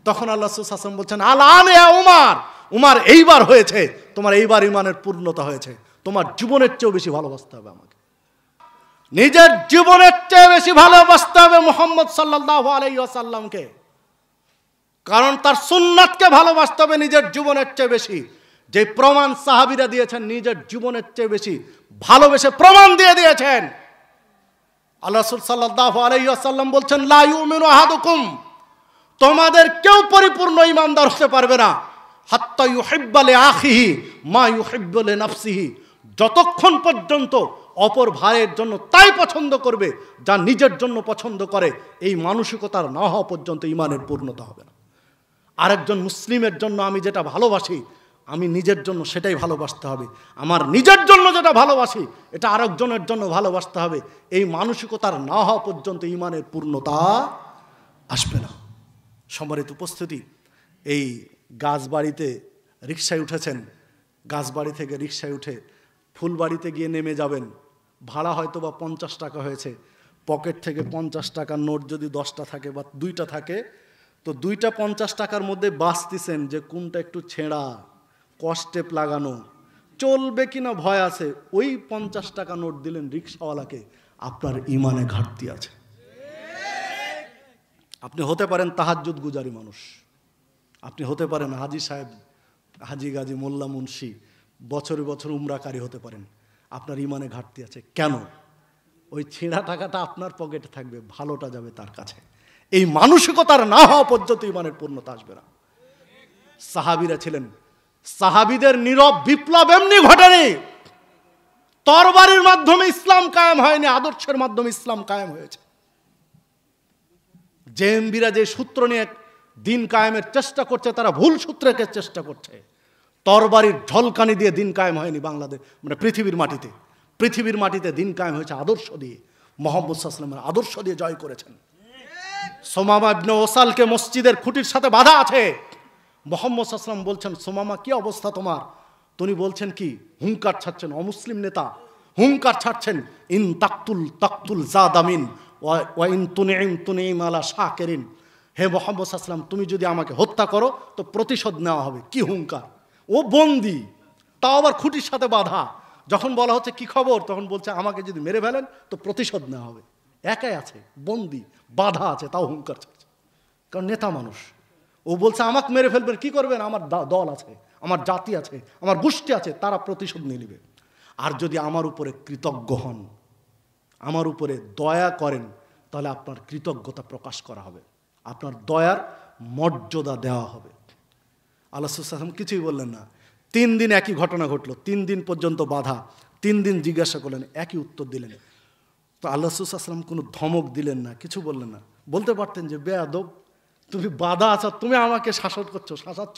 তখন আল্লাহ রাসূল সাল্লাল্লাহু আলাইহি ওয়াসাল্লাম বলছেন, আল-আন ইয়া উমর, উমর এইবার হয়েছে, তোমার এইবার ঈমানের পূর্ণতা হয়েছে, তোমার জীবনের চেয়েও বেশি ভালোবাসতে হবে আমাকে, নিজের জীবনের চেয়ে বেশি ভালোবাসতে হবে মুহাম্মদ সাল্লাল্লাহু আলাইহি ওয়াসাল্লামকে। কারণ তার সুন্নাতকে ভালোবাসতে হবে নিজের জীবনের চেয়ে বেশি। যে প্রমাণ সাহাবীরা দিয়েছেন, নিজের জীবনের চেয়ে বেশি ভালোবেসে প্রমাণ দিয়ে দিয়েছেন। আল্লাহ রাসূল সাল্লাল্লাহু আলাইহি ওয়াসাল্লাম বলছেন, লা ইউমিনু আহাদুকুম, তোমাদের কেউ পরিপূর্ণ ঈমানদার হতে পারবে না, হাত্তা ইউহিব্বা লিআখিহি মা ইউহিব্বু লিনাফসিহি, যতক্ষণ পর্যন্ত অপর ভাইয়ের জন্য তাই পছন্দ করবে যা নিজের জন্য পছন্দ করে। এই মানসিকতার না হওয়া পর্যন্ত ঈমানের পূর্ণতা হবে না। আরেকজন মুসলিমের জন্য আমি যেটা ভালোবাসি, আমি নিজের জন্য সেটাই ভালোবাসতে হবে। আমার নিজের জন্য যেটা ভালোবাসি, এটা আরেকজনের জন্য ভালোবাসতে হবে। এই মানসিকতার না হওয়া পর্যন্ত ঈমানের পূর্ণতা আসবে না। সম্মানিত উপস্থিতি, এই গাছবাড়িতে রিকশায় উঠেছেন, গাছবাড়ি থেকে রিকশায় উঠে ফুলবাড়িতে গিয়ে নেমে যাবেন, ভাড়া হয়তো বা 50 টাকা হয়েছে, পকেট থেকে 50 টাকার নোট যদি 10টা থাকে বা 2টা থাকে, তো 2টা 50 টাকার মধ্যে বাঁচতেছেন যে কোনটা একটু ছেঁড়া, কস্টেপ লাগানো, চলবে কিনা ভয় আছে। ওই 50 টাকা নোট দিলেন রিক্সাওয়ালাকে, আপনার ইমানে ঘাটতি আছে। আপনি হতে পারেন তাহাজ্জুদ গুজারি মানুষ, আপনি হতে পারেন হাজি সাহেব, হাজি গাজী মোল্লা মুন্সি, বছরে বছর উমরাকারী হতে পারেন, আপনার ইমানে ঘাটতি আছে। কেন? ওই ছেঁড়া টাকাটা আপনার পকেটে থাকবে, ভালোটা যাবে তার কাছে। এই মানসিকতার না হওয়া পর্যন্ত ইমানের পূর্ণতা আসবে না। সাহাবীরা ছিলেন, সাহাবীদের নীরব বিপ্লব এমনি ঘটেনি, তরবারির মাধ্যমে ইসলাম কায়েম হয়নি, আদর্শের মাধ্যমে ইসলাম কায়েম হয়েছে। জেএমবিরা যে সূত্র নিয়ে দিন কায়েমের চেষ্টা করছে, তারা ভুল সূত্রকে চেষ্টা করছে। তরবারির ঝলকানি দিয়ে দিন কায়েম হয়নি বাংলাদেশ, মানে পৃথিবীর মাটিতে। পৃথিবীর মাটিতে দিন কায়েম হয়েছে আদর্শ দিয়ে। মুহাম্মদ সাল্লাল্লাহু আলাইহি ওয়াসাল্লামের আদর্শ দিয়ে জয় করেছেন। সুমামা ইবনে ওসালকে মসজিদের খুঁটির সাথে বাধা আছে। মুহাম্মদ সাল্লাল্লাহু আলাইহি ওয়াসাল্লাম বলছেন, সুমামা কি অবস্থা তোমার? তিনি বলছেন কি, হুঙ্কার ছাড়ছেন, অমুসলিম নেতা হুঙ্কার ছাড়ছেন, ইন তাকতুল তাকতুল জাদামিন ওয়া ইন তুনিম তুনিম আলা শাকিরিন। হে মুহাম্মদ সাল্লাল্লাহু আলাইহি ওয়াসাল্লাম, তুমি যদি আমাকে হত্যা করো তো প্রতিশোধ নেওয়া হবে। কি হুঙ্কার! ও বন্দি, তাও আবার খুঁটির সাথে বাধা। যখন বলা হচ্ছে কি খবর, তখন বলছে আমাকে যদি মেরে ফেলেন তো প্রতিশোধ নেওয়া হবে। একাই আছে, বন্দি, বাধা আছে, তাও হুঙ্কার ছাড়ছে, কারণ নেতা মানুষ। ও বলছে আমাকে মেরে ফেলবেন, কি করবেন? আমার দল আছে, আমার জাতি আছে, আমার গোষ্ঠী আছে, তারা প্রতিশোধ নিয়ে নেবে। আর যদি আমার উপরে কৃতজ্ঞ হন, আমার উপরে দয়া করেন, তাহলে আপনার কৃতজ্ঞতা প্রকাশ করা হবে, আপনার দয়ার মর্যাদা দেওয়া হবে। আল্লাহ রাসূল সাল্লাল্লাহু আলাইহি ওয়াসাল্লাম কিছুই বললেন না। 3 দিন একই ঘটনা ঘটলো, 3 দিন পর্যন্ত বাধা। 3 দিন জিজ্ঞাসা করলেন, একই উত্তর দিলেন। তো আল্লাহ রাসূল সাল্লাল্লাহু আলাইহি ওয়াসাল্লাম কোনো ধমক দিলেন না, কিছু বললেন না। বলতে পারতেন যে বেয়াদব, তুমি বাধা আছো, তুমি আমাকে শাসন করছো, শাসাচ্ছ।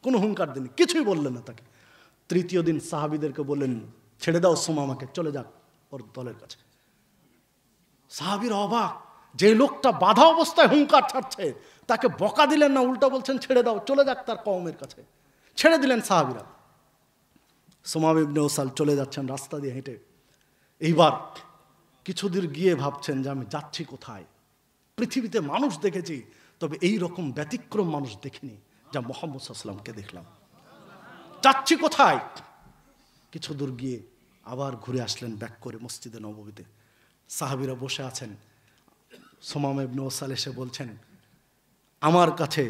কোনো হুঙ্কার দিননি, কিছুই বললেন না তাকে। 3য় দিন সাহাবীদেরকে বললেন, ছেড়ে দাও সুমামাকে, চলে যাক ওর দলের কাছে। সাহাবীরা অবাক, যে লোকটা বাধা অবস্থায় হুঙ্কার ছাড়ছে তাকে বকা দিলেন না, উল্টা বলছেন ছেড়ে দাও, চলে যাক তার কওমের কাছে। ছেড়ে দিলেন সাহাবীরা। সুমামা ইবনে ওসাল চলে যাচ্ছেন রাস্তা দিয়ে হেঁটে। এইবার কিছুদূর গিয়ে ভাবছেন যে আমি যাচ্ছি কোথায়? পৃথিবীতে মানুষ দেখেছি, তবে এই রকম ব্যতিক্রম মানুষ দেখিনি যা মুহাম্মদ সাল্লাল্লাহু আলাইহি ওয়াসাল্লামকে দেখলাম। যাচ্ছি কোথায়? কিছু দূর গিয়ে আবার ঘুরে আসলেন ব্যাক করে মসজিদে নববীতে। সাহাবীরা বসে আছেন। সুমামা ইবনে ওসাল এসে বলছেন, আমার কাছে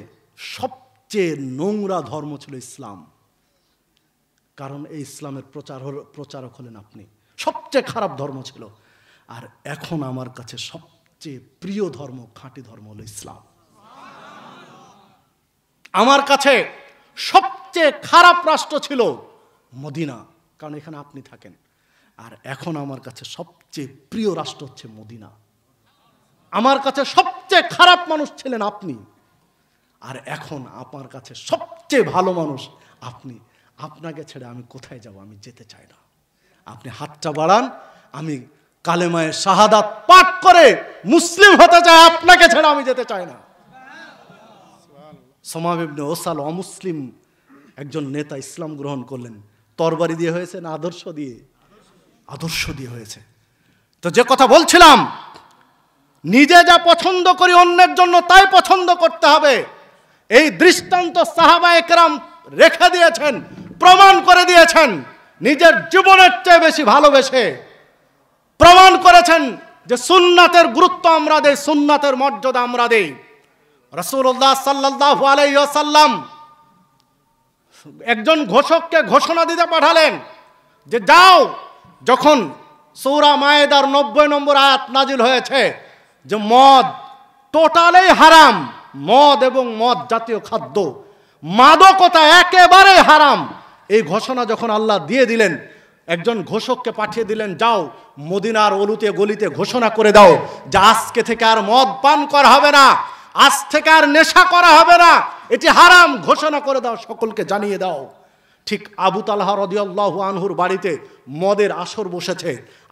সবচেয়ে নোংরা ধর্ম ছিল ইসলাম, কারণ এই ইসলামের প্রচারক হলেন আপনি। সবচেয়ে খারাপ ধর্ম ছিল। আর এখন আমার কাছে সবচেয়ে প্রিয় ধর্ম, খাঁটি ধর্ম হলো ইসলাম। আমার কাছে সবচেয়ে খারাপ রাষ্ট্র ছিল মদিনা, কারণ এখানে আপনি থাকেন। আর এখন আমার কাছে সবচেয়ে প্রিয় রাষ্ট্র হচ্ছে মদিনা। আমার কাছে সবচেয়ে খারাপ মানুষ ছিলেন আপনি, আর এখন আমার কাছে সবচেয়ে ভালো মানুষ আপনি। আপনাকে ছেড়ে আমি কোথায় যাব? আমি যেতে চাই না। আপনি হাতটা বাড়ান, আমি কালেমায়ে শাহাদাত পাঠ করে মুসলিম হতে চাই, আপনাকে ছেড়ে আমি যেতে চাই না। সুমামা ইবনে ওসাল অমুসলিম একজন নেতা ইসলাম গ্রহণ করলেন। তরবারি দিয়ে হয়েছে না আদর্শ দিয়ে? আদর্শ দিয়ে হয়েছে। তো যে কথা বলছিলাম, নিজে যা পছন্দ করি অন্যের জন্য তাই পছন্দ করতে হবে। এই দৃষ্টান্ত সাহাবায়ে কেরাম রেখে দিয়েছেন, প্রমাণ করে দিয়েছেন। নিজের জীবনের চেয়ে বেশি ভালোবেসে প্রমাণ করেছেন যে সুন্নাতের গুরুত্ব আমরা দেই, সুন্নাতের মর্যাদা আমরা দেই। রাসূলুল্লাহ সাল্লাল্লাহু আলাইহি ওয়াসাল্লাম একজন ঘোষককে ঘোষণা দিতে পাঠালেন যে যাও, যখন সূরা মায়েদার 90 নম্বর আয়াত নাজিল হয়েছে যে মদ টোটালি হারাম, মদ এবং মদ জাতীয় খাদ্য, মাদকতা একেবারে হারাম, এই ঘোষণা যখন আল্লাহ দিয়ে দিলেন, একজন ঘোষককে পাঠিয়ে দিলেন, যাও মদিনার অলিতে গলিতে ঘোষণা করে দাও যে আজকে থেকে আর মদ পান করা হবে না, আজ থেকে আর নেশা করা হবে না, এটি হারাম, ঘোষণা করে দাও, সকলকে জানিয়ে দাও। ঠিক আবু তালহা রাদিয়াল্লাহু আনহুর বাড়িতে মদের আসর বসেছে।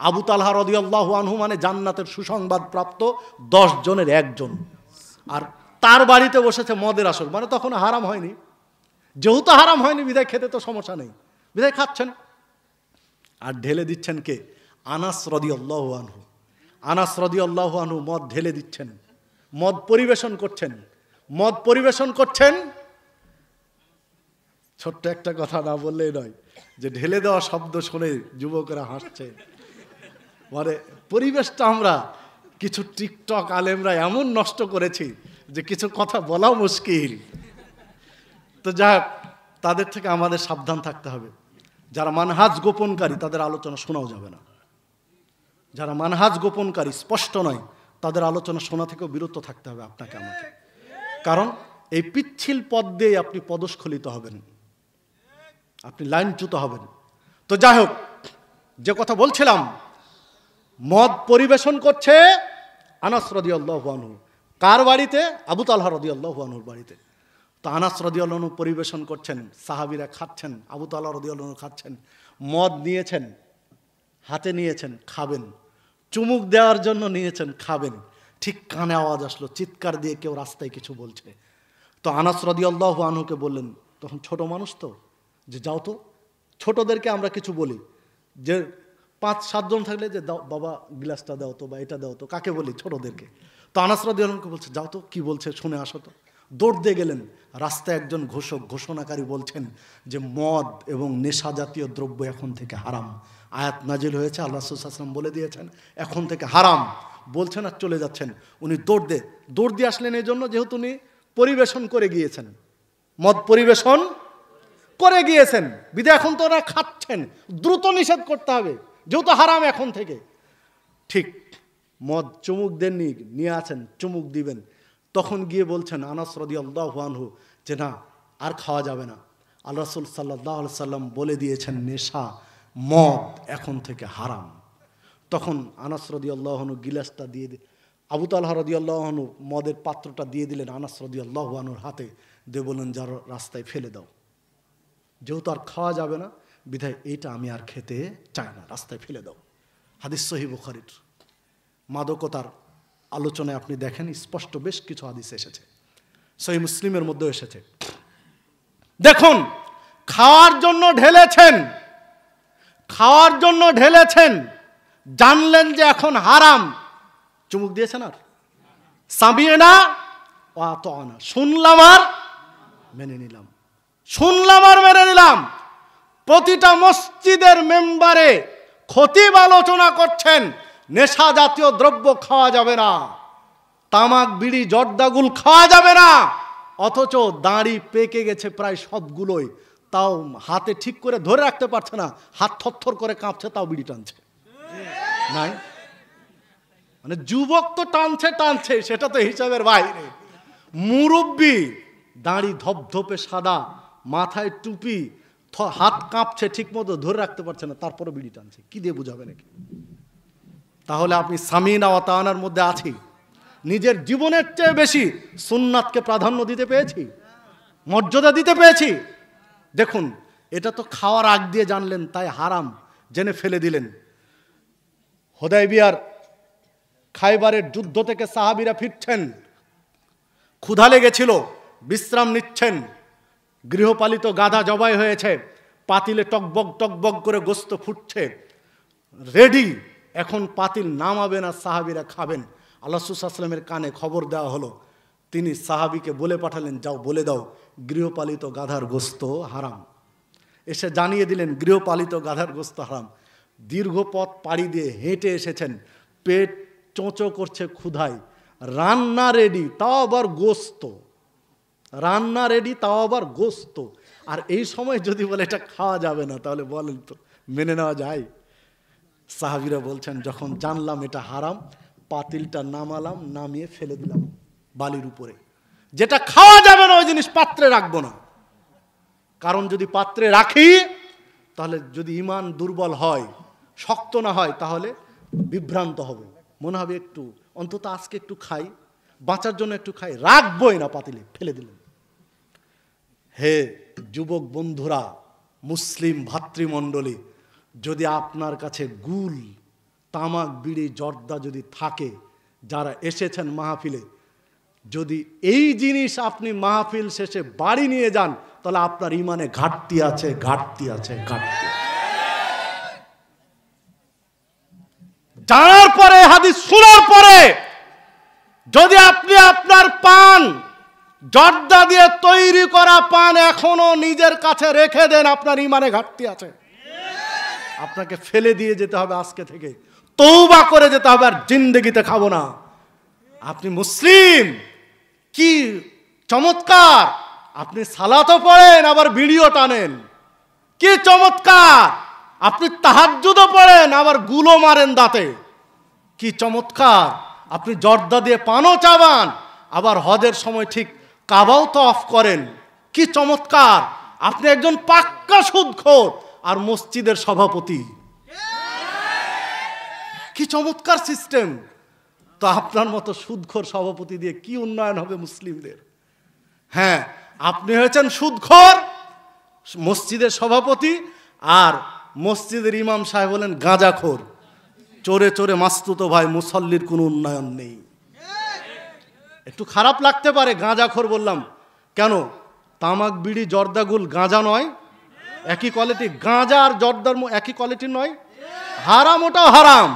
আবু তালহা রাদিয়াল্লাহু আনহু মানে জান্নাতের সুসংবাদ প্রাপ্ত 10 জনের একজন, আর তার বাড়িতে বসেছে মদের আসর, মানে তখন হারাম হয়নি। যেহেতু হারাম হয়নি বিধায় খেতে তো সমস্যা নেই, বিধায় খাচ্ছেন। আর ঢেলে দিচ্ছেন কে? আনাস রাদিয়াল্লাহু আনহু। আনাস রাদিয়াল্লাহু আনহু মদ ঢেলে দিচ্ছেন, মদ পরিবেশন করছেন। মদ পরিবেশন করছেন, ছোট্ট একটা কথা না বললেই নয়, যে ঢেলে দেওয়া শব্দ শুনে যুবকরা হাসছে। মানে পরিবেশটা আমরা কিছু টিকটক আলেমরা এমন নষ্ট করেছি যে কিছু কথা বলাও মুশকিল। তো যাক, তাদের থেকে আমাদের সাবধান থাকতে হবে। যারা মানহাজ গোপনকারী তাদের আলোচনা শোনাও যাবে না। যারা মানহাজ গোপনকারী, স্পষ্ট নয়, তাদের আলোচনা শোনা থেকেও বিরত থাকতে হবে আপনাকে আমাকে। কারণ এই পিচ্ছিল পথ দিয়ে আপনি পদস্খলিত হবেন, আপনি লাইনচ্যুত হবেন। তো যাই হোক, যে কথা বলছিলাম, মদ পরিবেশন করছে আনাস রাদিয়াল্লাহু আনহু। কার বাড়িতে? আবু তালহা রাদিয়াল্লাহু আনহুর বাড়িতে। তো আনাস রাদিয়াল্লাহু আনহু পরিবেশন করছেন, সাহাবীরা খাচ্ছেন, আবু তালহা রাদিয়াল্লাহু আনহু খাচ্ছেন। মদ নিয়েছেন, হাতে নিয়েছেন, খাবেন। চুমুক দেওয়ার জন্য নিয়েছেন, খাবেন। ঠিক কানে আওয়াজ আসলো, চিৎকার দিয়ে কেউ রাস্তায় কিছু বলছে। তো আনাস রাদিয়াল্লাহু আনহুকে বললেন, তখন ছোট মানুষ তো, যে যাও তো, ছোটদেরকে আমরা কিছু বলি, যে 5-7 জন থাকলে যে দাও বাবা গ্লাসটা দাও তো, বা এটা দাও তো, কাকে বলি? ছোটদেরকে। তো আনাস রাদিয়াল্লাহু আনহুকে বলছে, যাও তো, কি বলছে শুনে আসো তো। দৌড় দিয়ে গেলেন। রাস্তায় একজন ঘোষণাকারী বলছেন যে মদ এবং নেশা জাতীয় দ্রব্য এখন থেকে হারাম। আয়াত নাজিল হয়েছে, আল্লাহ রাসূল সাল্লাল্লাহু আলাইহি ওয়াসাল্লাম বলে দিয়েছেন এখন থেকে হারাম। বলছেন আর চলে যাচ্ছেন। উনি দৌড় দিয়ে আসলেন এই জন্য, যেহেতু উনি পরিবেশন করে গিয়েছেন, মদ পরিবেশন করে গিয়েছেন, বিধায় এখন তো ওরা খাচ্ছেন, দ্রুত নিষেধ করতে হবে, যেহেতু হারাম এখন থেকে। ঠিক মদ চুমুক দেননি, নিয়ে আছেন, চুমুক দিবেন, তখন গিয়ে বলছেন আনাস রাদিয়াল্লাহু আনহু যে না, আর খাওয়া যাবে না। আল্লাহ রাসূল সাল্লাল্লাহু আলাইহি সাল্লাম বলে দিয়েছেন নেশা, মদ এখন থেকে হারাম। তখন আনাস রাদিয়াল্লাহু আনহু গিলাসটা দিয়ে আবু তালহা রাদিয়াল্লাহু আনহু মদের পাত্রটা দিয়ে দিলেন আনাস রাদিয়াল্লাহু আনহুর হাতে, দিয়ে বললেন যার রাস্তায় ফেলে দাও, যেহেতু আর খাওয়া যাবে না, বিধায় এইটা আমি আর খেতে চাই না, রাস্তায় ফেলে দাও। হাদিস সহিহ বুখারীর। মাদকতার আলোচনায় আপনি দেখেন স্পষ্ট বেশ কিছু হাদিস এসেছে, সহিহ মুসলিমের মধ্যেও এসেছে। দেখুন, খাওয়ার জন্য ঢেলেছেন, জানলেন যে এখন হারাম, চুমুক দিয়েছেন আর সামি'না ওয়া আতা'না, শুনলাম আর মেনে নিলাম। প্রতিটা মসজিদের মেম্বারে খতিব আলোচনা করছেন নেশা জাতীয় দ্রব্য খাওয়া যাবে না, তামাক বিড়ি জর্দাগুল খাওয়া যাবে না। অথচ দাড়ি পেকে গেছে প্রায় সবগুলোই, তাও হাতে ঠিক করে ধরে রাখতে পারছে না, হাত থরথর করে কাঁপছে, তাও বিড়ি টানছে। নাই মানে যুবক তো টানছে, সেটা তো হিসাবের বাইরে। মুরব্বি, দাড়ি ধপধপে সাদা, মাথায় টুপি, হাত কাঁপছে, ঠিক মতো ধরে রাখতে পারছে না, তারপরে বিড়ি টানছে। কি দিয়ে বুঝাবে নাকি? তাহলে আপনি সামি'না ওয়া আতা'নার মধ্যে আছি, নিজের জীবনের চেয়ে বেশি সুন্নাতকে প্রাধান্য দিতে পেরেছি, মর্যাদা দিতে পেরেছি। দেখুন, এটা তো খাওয়ার আগ দিয়ে জানলেন, তাই হারাম জেনে ফেলে দিলেন। হুদায়বিয়ার খায়বারের যুদ্ধ থেকে সাহাবীরা ফিরছেন, ক্ষুধা লেগেছিল, বিশ্রাম নিচ্ছেন, গৃহপালিত গাধা জবাই হয়েছে, পাতিলে টকবক করে গোস্ত ফুটছে, রেডি, এখন পাতিল নামাবেন আর সাহাবীরা খাবেন। আল্লাহ রাসূল সাল্লাল্লাহু আলাইহি ওয়াসাল্লামের কানে খবর দেওয়া হলো, তিনি সাহাবীকে বলে পাঠালেন, যাও বলে দাও গৃহপালিত গাধার গোস্ত হারাম। এসে জানিয়ে দিলেন গৃহপালিত গাধার গোস্ত হারাম। দীর্ঘ পথ পাড়ি দিয়ে হেঁটে এসেছেন, পেট চোঁচো করছে ক্ষুধায়, রান্না রেডি, তাও আবার গোস্ত, আর এই সময় যদি বলে এটা খাওয়া যাবে না, তাহলে বলেন তো মেনে নেওয়া যায়? সাহাবীরা বলছেন, যখন জানলাম এটা হারাম, পাতিলটা নামালাম, নামিয়ে ফেলে দিলাম বালির উপরে। যেটা খাওয়া যাবে না ওই জিনিস পাত্রে রাখবো না, কারণ যদি পাত্রে রাখি, তাহলে যদি ঈমান দুর্বল হয়, শক্ত না হয়, তাহলে বিভ্রান্ত হবে, মনে হবে একটু অন্তত আজকে একটু খাই, বাঁচার জন্য একটু খাই, রাখবই না, পাতিলে ফেলে দিলেন। হে যুবক বন্ধুরা, মুসলিম ভাতৃমণ্ডলী, যদি আপনার কাছে গুল, তামাক বিড়ি জর্দা যদি থাকে, যারা এসেছেন মাহফিলে, যদি এই জিনিস আপনি মাহফিল শেষে বাড়ি নিয়ে যান, তাহলে আপনার ঈমানে ঘাটতি আছে। জানার পরে, হাদিস শোনার পরে, যদি আপনি আপনার পান জর্দা দিয়ে তৈরি করা পান এখনো নিজের কাছে রেখে দেন, আপনার ইমানে ঘাটতি আছে। আপনাকে ফেলে দিয়ে যেতে হবে আজকে থেকে, তওবা করে যেতে হবে, আর জিন্দেগিতে খাবো না। আপনি মুসলিম, কি চমৎকার! আপনি সালাতও পড়েন আবার ভিডিও টানেন, কি চমৎকার! আপনি তাহাজ্জুদও পড়েন আবার গুলো মারেন দাঁতে, কি চমৎকার! আপনি জর্দা দিয়ে পানও চাবান, আবার হজের সময় ঠিক কাবাও তো অফ করেন, কি চমৎকার! আপনি একজন পাক্কা সুদখোর আর মসজিদের সভাপতি, কি চমৎকার সিস্টেম! তো আপনার মতো সুদখোর সভাপতি দিয়ে কি উন্নয়ন হবে মুসলিমদের? হ্যাঁ, আপনি হয়েছেন সুদখোর, মসজিদের সভাপতি, আর মসজিদের ইমাম সাহেব হলেন গাঁজাখোর। চোরে চোরে মাস্তুতো ভাই, মুসল্লির কোনো উন্নয়ন নেই। একটু খারাপ লাগতে পারে, গাঁজাখোর বললাম কেন? তামাক বিড়ি জর্দাগুল গাঁজা নয়? একই কোয়ালিটি। গাঁজা আর জর্দার একই কোয়ালিটি নয়? হারাম, ওটাও হারাম।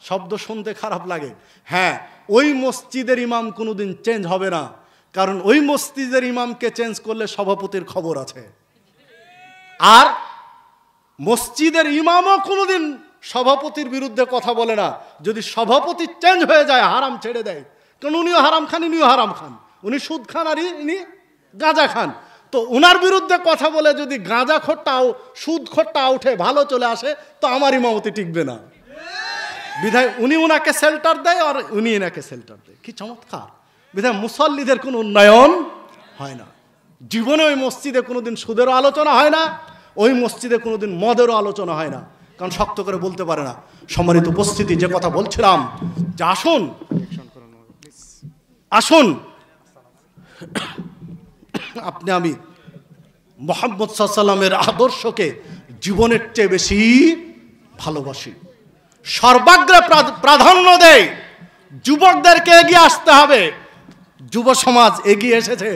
শব্দ শুনতে খারাপ লাগে। হ্যাঁ, ওই মসজিদের ইমাম কোনোদিন চেঞ্জ হবে না, কারণ ওই মসজিদের ইমামকে চেঞ্জ করলে সভাপতির খবর আছে। আর মসজিদের ইমামও কোনোদিন সভাপতির বিরুদ্ধে কথা বলে না। যদি সভাপতি চেঞ্জ হয়ে যায়, হারাম ছেড়ে দেয়, কারণ উনিও হারাম খান, ইনিও হারাম খান, উনি সুদ খান আর ইনি গাঁজা খান। তো ওনার বিরুদ্ধে কথা বলে যদি গাঁজাখোরটাও সুদখোরটা উঠে ভালো চলে আসে, তো আমার ইমামতি টিকবে না। বিধায় উনি উনাকে শেল্টার দেয় আর উনি এনাকে শেল্টার দেয়, কি চমৎকার! বিধায় মুসল্লিদের কোনো উন্নয়ন হয় না। জীবনে ওই মসজিদে কোনোদিন সুদেরও আলোচনা হয় না, ওই মসজিদে কোনোদিন মদেরও আলোচনা হয় না, কারণ শক্ত করে বলতে পারে না। সম্মানিত উপস্থিতি, যে কথা বলছিলাম, যে আসুন আসুন আপনি আমি মুহাম্মদ সাল্লাল্লাহু আলাইহি ওয়াসাল্লামের আদর্শকে জীবনের চেয়ে বেশি ভালোবাসি, সর্বাগ্রে প্রাধান্য দেয়। যুবকদেরকে এগিয়ে আসতে হবে। যুব সমাজ এগিয়ে এসেছে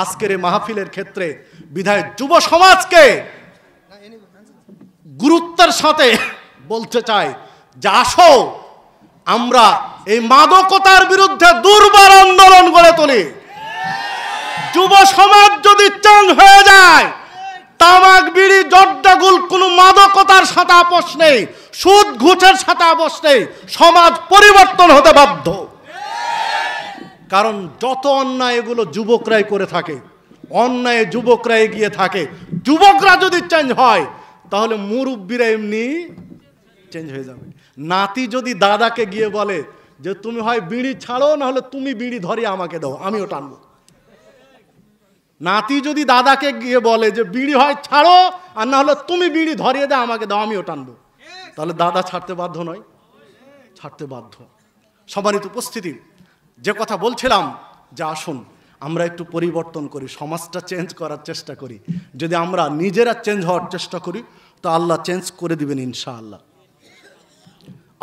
আজকের এই মাহফিলের ক্ষেত্রে, বিধায় যুব সমাজকে গুরুত্বের সাথে বলতে চাই যে আসো, আমরা এই মাদকতার বিরুদ্ধে দুর্বার আন্দোলন গড়ে তুলি। যুব সমাজ যদি চেঞ্জ হয়ে যায়, তামাক বিড়ি জর্দাগুল কোনো মাদকতার সাথে আপোষ নেই, সুদ ঘুষের সাথে আপোষ নেই, সমাজ পরিবর্তন হতে বাধ্য। কারণ যত অন্যায় এগুলো যুবকরাই করে থাকে, অন্যায় যুবকরা এগিয়ে থাকে। যুবকরা যদি চেঞ্জ হয়, তাহলে মুরব্বীরা এমনি চেঞ্জ হয়ে যাবে। নাতি যদি দাদাকে গিয়ে বলে যে তুমি হয় বিড়ি ছাড়ো, না হলে তুমি বিড়ি ধরিয়ে আমাকে দাও, আমিও টানবো। নাতি যদি দাদাকে গিয়ে বলে যে বিড়ি হয় ছাড়ো, আর না হলে তুমি বিড়ি ধরিয়ে দাও আমাকে দাও, আমিও টানবো, তাহলে দাদা ছাড়তে বাধ্য নয়? ছাড়তে বাধ্য। সম্মানিত উপস্থিতি, যে কথা বলছিলাম, যে আসুন আমরা একটু পরিবর্তন করি, সমাজটা চেঞ্জ করার চেষ্টা করি। যদি আমরা নিজেরা চেঞ্জ হওয়ার চেষ্টা করি, তো আল্লাহ চেঞ্জ করে দিবেন ইনশাআল্লাহ।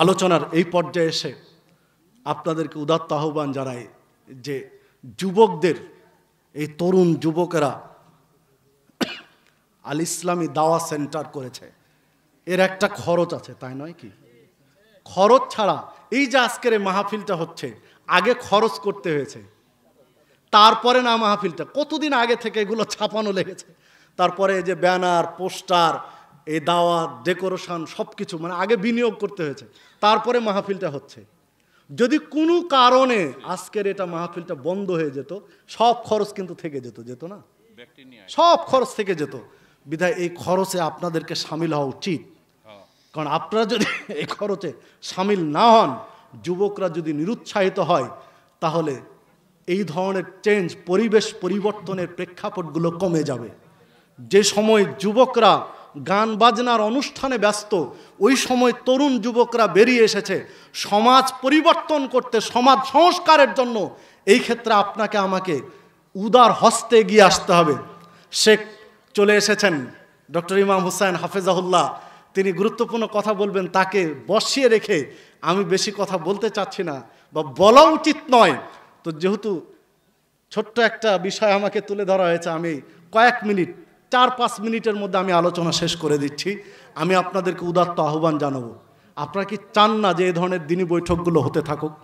আলোচনার এই পর্যায়ে এসে আপনাদেরকে উদাত্ত আহ্বান জানাই যে যুবকদের, এই তরুণ যুবকেরা আল ইসলামী দাওয়া সেন্টার করেছে, এর একটা খরচ আছে, তাই নয় কি? খরচ ছাড়া এই যে আজকের এই মাহফিলটা হচ্ছে, আগে খরচ করতে হয়েছে, তারপরে না মাহফিলটা। কতদিন আগে থেকে এগুলো ছাপানো লেগেছে, তারপরে এই যে ব্যানার, পোস্টার, এই দাওয়াত, ডেকোরেশন, সব কিছু মানে আগে বিনিয়োগ করতে হয়েছে, তারপরে মাহফিলটা হচ্ছে। যদি কোনো কারণে আজকের এটা মাহফিলটা বন্ধ হয়ে যেত, সব খরচ কিন্তু থেকে যেত, যেত না? সব খরচ থেকে যেত। বিধায় এই খরচে আপনাদেরকে সামিল হওয়া উচিত। কারণ আপনারা যদি এই খরচে সামিল না হন, যুবকরা যদি নিরুৎসাহিত হয়, তাহলে এই ধরনের চেঞ্জ, পরিবেশ পরিবর্তনের প্রেক্ষাপটগুলো কমে যাবে। যে সময় যুবকরা গান বাজনার অনুষ্ঠানে ব্যস্ত, ওই সময় তরুণ যুবকরা বেরিয়ে এসেছে সমাজ পরিবর্তন করতে, সমাজ সংস্কারের জন্য। এই ক্ষেত্রে আপনাকে আমাকে উদার হস্তে এগিয়ে আসতে হবে। শেখ চলে এসেছেন, ডক্টর ইমাম হুসাইন হাফেজাহুল্লাহ, তিনি গুরুত্বপূর্ণ কথা বলবেন। তাকে বসিয়ে রেখে আমি বেশি কথা বলতে চাচ্ছি না, বা বলা উচিত নয়। তো যেহেতু ছোট্ট একটা বিষয় আমাকে তুলে ধরা হয়েছে, আমি কয়েক মিনিট, 4-5 মিনিটের মধ্যে আমি আলোচনা শেষ করে দিচ্ছি। আমি আপনাদেরকে উদাত্ত আহ্বান জানাবো, আপনারা কি চান না যে এই ধরনের দিনী বৈঠকগুলো হতে থাকুক,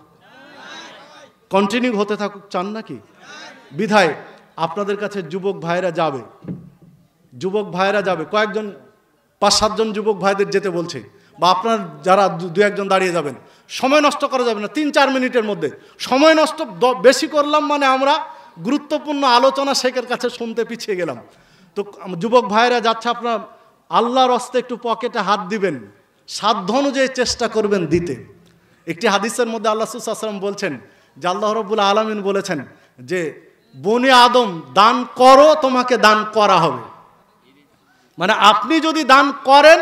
কন্টিনিউ হতে থাকুক? চান নাকি? বিধায় আপনাদের কাছে যুবক ভাইরা যাবে, কয়েকজন 5-7 জন যুবক ভাইদের যেতে বলছে, বা আপনার যারা 2-1 জন দাঁড়িয়ে যাবেন। সময় নষ্ট করা যাবে না, 3-4 মিনিটের মধ্যে। সময় নষ্ট বেশি করলাম মানে আমরা গুরুত্বপূর্ণ আলোচনা শেখের কাছে শুনতে পিছিয়ে গেলাম। তো যুবক ভাইরা যাচ্ছে, আপনার আল্লাহর হস্তে একটু পকেটে হাত দিবেন, সাধ্য অনুযায়ী চেষ্টা করবেন দিতে। একটি হাদিসের মধ্যে আল্লাহ সাল্লাল্লাহু আলাইহি ওয়াসাল্লাম বলছেন যে আল্লাহ রাব্বুল আলামিন বলেছেন যে বনি আদম দান করো, তোমাকে দান করা হবে। মানে আপনি যদি দান করেন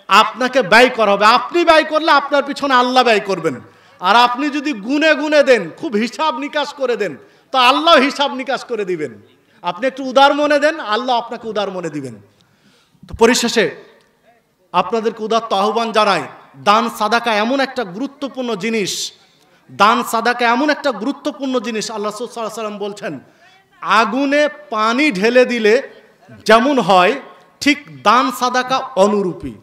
আপনাকে ব্যয় করা হবে। আপনি ব্যয় করলে আপনার পিছনে আল্লাহ ব্যয় করবেন। আর আপনি যদি গুনে গুনে দেন, খুব হিসাব নিকাশ করে দেন, তো আল্লাহ হিসাব নিকাশ করে দিবেন। আপনি একটু উদার মনে দেন, আল্লাহ আপনাকে উদার মনে দিবেন। তো পরিশেষে আপনাদেরকে উদাত্ত আহ্বান জানাই, দান সাদাকা এমন একটা গুরুত্বপূর্ণ জিনিস, আল্লাহ রাসূল সাল্লাল্লাহু আলাইহি ওয়াসাল্লাম বলছেন আগুনে পানি ঢেলে দিলে যেমন হয় ঠিক দান সাদাকা অনুরূপী।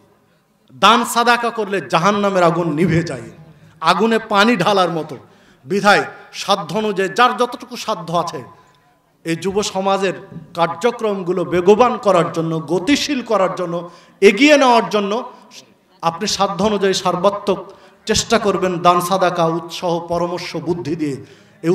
দান সাদাকা করলে জাহান্নামের আগুন নিভে যায়, আগুনে পানি ঢালার মতো। বিধায় সাধ্য অনুযায়ী যার যতটুকু সাধ্য আছে এই যুব সমাজের কার্যক্রমগুলো বেগবান করার জন্য, গতিশীল করার জন্য, এগিয়ে নেওয়ার জন্য আপনি সাধ্য অনুযায়ী সর্বাত্মক চেষ্টা করবেন দান সাদাকা, উৎসাহ, পরামর্শ, বুদ্ধি দিয়ে। এই